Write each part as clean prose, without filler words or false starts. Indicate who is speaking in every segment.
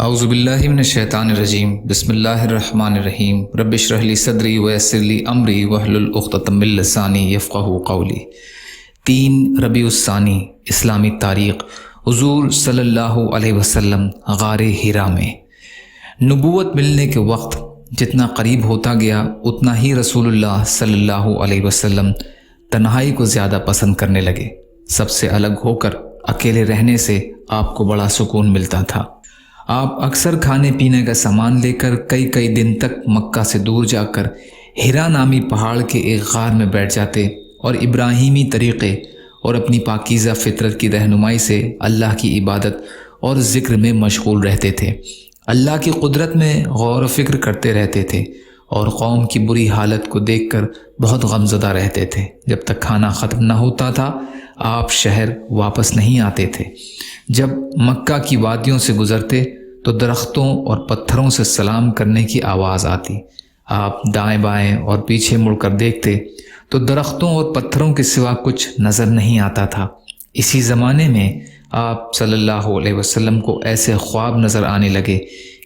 Speaker 1: اعوذ باللہ من الشیطان الرجیم بسم اللہ الرحمن الرحیم رب اشرح لی صدری ویسر لی امری واحلل عقدۃ من لسانی یفقہوا قولی۔ 3 ربیع الثانی اسلامی تاریخ۔ حضور صلی اللہ علیہ وسلم غار حرا میں۔ نبوت ملنے کے وقت جتنا قریب ہوتا گیا اتنا ہی رسول اللہ صلی اللہ علیہ وسلم تنہائی کو زیادہ پسند کرنے لگے۔ سب سے الگ ہو کر اکیلے رہنے سے آپ کو بڑا سکون ملتا تھا۔ آپ اکثر کھانے پینے کا سامان لے کر کئی دن تک مکہ سے دور جا کر حرا نامی پہاڑ کے ایک غار میں بیٹھ جاتے اور ابراہیمی طریقے اور اپنی پاکیزہ فطرت کی رہنمائی سے اللہ کی عبادت اور ذکر میں مشغول رہتے تھے۔ اللہ کی قدرت میں غور و فکر کرتے رہتے تھے اور قوم کی بری حالت کو دیکھ کر بہت غمزدہ رہتے تھے۔ جب تک کھانا ختم نہ ہوتا تھا آپ شہر واپس نہیں آتے تھے۔ جب مکہ کی وادیوں سے گزرتے تو درختوں اور پتھروں سے سلام کرنے کی آواز آتی۔ آپ دائیں بائیں اور پیچھے مڑ کر دیکھتے تو درختوں اور پتھروں کے سوا کچھ نظر نہیں آتا تھا۔ اسی زمانے میں آپ صلی اللہ علیہ وسلم کو ایسے خواب نظر آنے لگے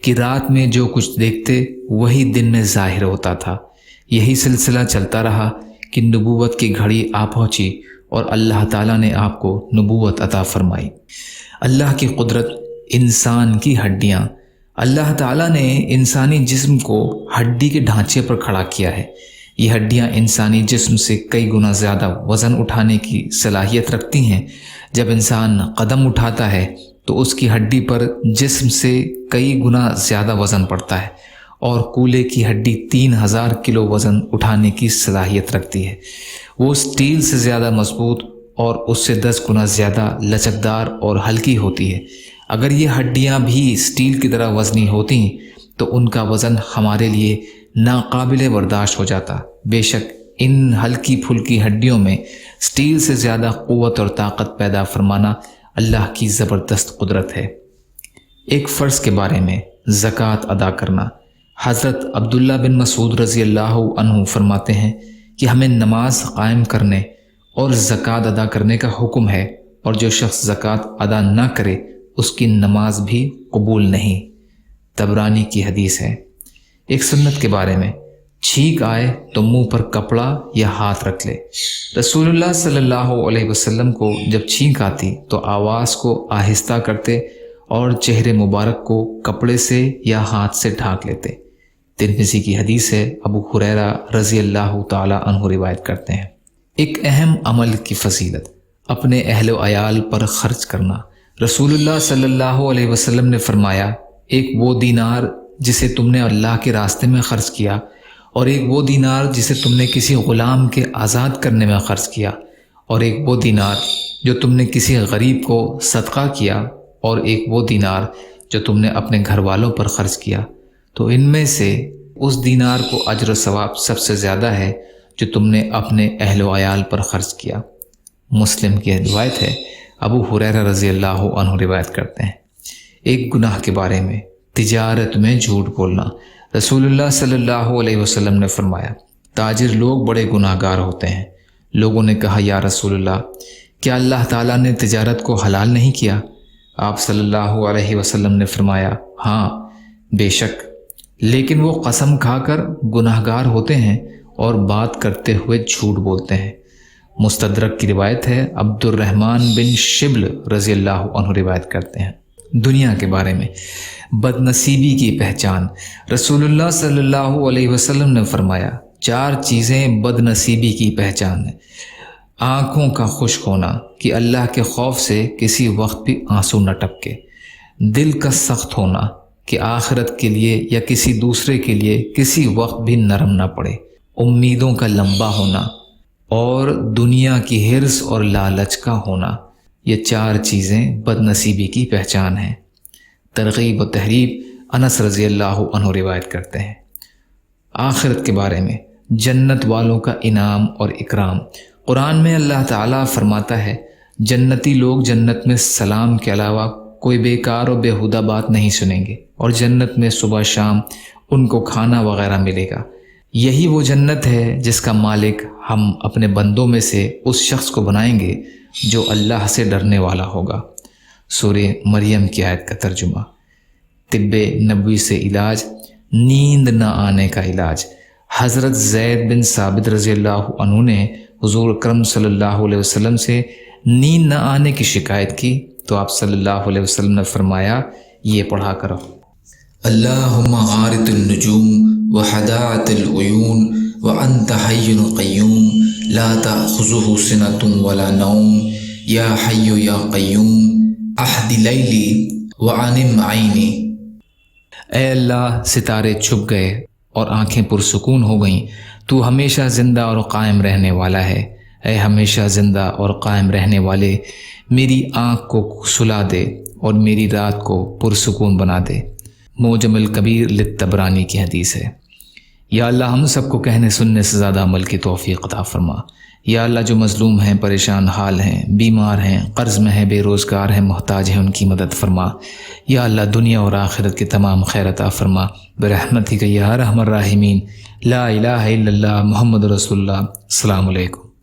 Speaker 1: کہ رات میں جو کچھ دیکھتے وہی دن میں ظاہر ہوتا تھا۔ یہی سلسلہ چلتا رہا کہ نبوت کی گھڑی آ پہنچی اور اللہ تعالیٰ نے آپ کو نبوت عطا فرمائی۔ اللہ کی قدرت، انسان کی ہڈیاں۔ اللہ تعالیٰ نے انسانی جسم کو ہڈی کے ڈھانچے پر کھڑا کیا ہے۔ یہ ہڈیاں انسانی جسم سے کئی گنا زیادہ وزن اٹھانے کی صلاحیت رکھتی ہیں۔ جب انسان قدم اٹھاتا ہے تو اس کی ہڈی پر جسم سے کئی گنا زیادہ وزن پڑتا ہے، اور کولے کی ہڈی 3000 کلو وزن اٹھانے کی صلاحیت رکھتی ہے۔ وہ اسٹیل سے زیادہ مضبوط اور اس سے 10 گنا زیادہ لچکدار اور ہلکی ہوتی ہے۔ اگر یہ ہڈیاں بھی اسٹیل کی طرح وزنی ہوتی تو ان کا وزن ہمارے لیے ناقابل برداشت ہو جاتا۔ بے شک ان ہلکی پھلکی ہڈیوں میں اسٹیل سے زیادہ قوت اور طاقت پیدا فرمانا اللہ کی زبردست قدرت ہے۔ ایک فرض کے بارے میں، زکوٰۃ ادا کرنا۔ حضرت عبداللہ بن مسعود رضی اللہ عنہ فرماتے ہیں کہ ہمیں نماز قائم کرنے اور زکوٰۃ ادا کرنے کا حکم ہے، اور جو شخص زکوٰۃ ادا نہ کرے اس کی نماز بھی قبول نہیں۔ طبرانی کی حدیث ہے۔ ایک سنت کے بارے میں، چھینک آئے تو منہ پر کپڑا یا ہاتھ رکھ لے۔ رسول اللہ صلی اللہ علیہ وسلم کو جب چھینک آتی تو آواز کو آہستہ کرتے اور چہرے مبارک کو کپڑے سے یا ہاتھ سے ڈھانک لیتے۔ ترمذی کی حدیث ہے۔ ابو ہریرہ رضی اللہ تعالی عنہ روایت کرتے ہیں۔ ایک اہم عمل کی فضیلت، اپنے اہل و عیال پر خرچ کرنا۔ رسول اللہ صلی اللہ علیہ وسلم نے فرمایا، ایک وہ دینار جسے تم نے اللہ کے راستے میں خرچ کیا، اور ایک وہ دینار جسے تم نے کسی غلام کے آزاد کرنے میں خرچ کیا، اور ایک وہ دینار جو تم نے کسی غریب کو صدقہ کیا، اور ایک وہ دینار جو تم نے اپنے گھر والوں پر خرچ کیا، تو ان میں سے اس دینار کو اجر و ثواب سب سے زیادہ ہے جو تم نے اپنے اہل و عیال پر خرچ کیا۔ مسلم کی روایت ہے۔ ابو ہریرہ رضی اللہ عنہ روایت کرتے ہیں۔ ایک گناہ کے بارے میں، تجارت میں جھوٹ بولنا۔ رسول اللہ صلی اللہ علیہ وسلم نے فرمایا، تاجر لوگ بڑے گناہ گار ہوتے ہیں۔ لوگوں نے کہا، یا رسول اللہ، کیا اللہ تعالیٰ نے تجارت کو حلال نہیں کیا؟ آپ صلی اللہ علیہ وسلم نے فرمایا، ہاں بے شک، لیکن وہ قسم کھا کر گناہ گار ہوتے ہیں اور بات کرتے ہوئے جھوٹ بولتے ہیں۔ مستدرک کی روایت ہے۔ عبد الرحمن بن شبل رضی اللہ عنہ روایت کرتے ہیں۔ دنیا کے بارے میں، بد نصیبی کی پہچان۔ رسول اللہ صلی اللہ علیہ وسلم نے فرمایا، 4 چیزیں بد نصیبی کی پہچان ہیں۔ آنکھوں کا خشک ہونا کہ اللہ کے خوف سے کسی وقت بھی آنسو نہ ٹپکے، دل کا سخت ہونا کہ آخرت کے لیے یا کسی دوسرے کے لیے کسی وقت بھی نرم نہ پڑے، امیدوں کا لمبا ہونا، اور دنیا کی حرص اور لالچ کا ہونا۔ یہ 4 چیزیں بد نصیبی کی پہچان ہیں۔ ترغیب و تحریب۔ انس رضی اللہ عنہ روایت کرتے ہیں۔ آخرت کے بارے میں، جنت والوں کا انعام اور اکرام۔ قرآن میں اللہ تعالیٰ فرماتا ہے، جنتی لوگ جنت میں سلام کے علاوہ کوئی بیکار و بیہودہ بات نہیں سنیں گے، اور جنت میں صبح شام ان کو کھانا وغیرہ ملے گا۔ یہی وہ جنت ہے جس کا مالک ہم اپنے بندوں میں سے اس شخص کو بنائیں گے جو اللہ سے ڈرنے والا ہوگا۔ سورہ مریم کی آیت کا ترجمہ۔ طب نبوی سے علاج، نیند نہ آنے کا علاج۔ حضرت زید بن ثابت رضی اللہ عنہ نے حضور اکرم صلی اللہ علیہ وسلم سے نیند نہ آنے کی شکایت کی تو آپ صلی اللہ علیہ وسلم نے فرمایا یہ پڑھا کرو:
Speaker 2: اللہم غارت النجوم وحداعت العیون وانت حی قیوم لا تأخذہ سنۃ ولا نوم یا حی یا قیوم احد لیلی وانم عینی۔
Speaker 1: اے اللہ، ستارے چھپ گئے اور آنکھیں پرسکون ہو گئیں، تو ہمیشہ زندہ اور قائم رہنے والا ہے۔ اے ہمیشہ زندہ اور قائم رہنے والے، میری آنکھ کو سلا دے اور میری رات کو پرسکون بنا دے۔ معجم الکبیر للطبرانی کی حدیث ہے۔ یا اللہ، ہم سب کو کہنے سننے سے زیادہ عمل کی توفیق عطا فرما۔ یا اللہ، جو مظلوم ہیں، پریشان حال ہیں، بیمار ہیں، قرض میں ہیں، بے روزگار ہیں، محتاج ہیں، ان کی مدد فرما۔ یا اللہ، دنیا اور آخرت کی تمام خیر عطا فرما برحمتک یا ارحم الراحمین۔ لا الہ الا اللہ محمد رسول اللہ۔ السلام علیکم۔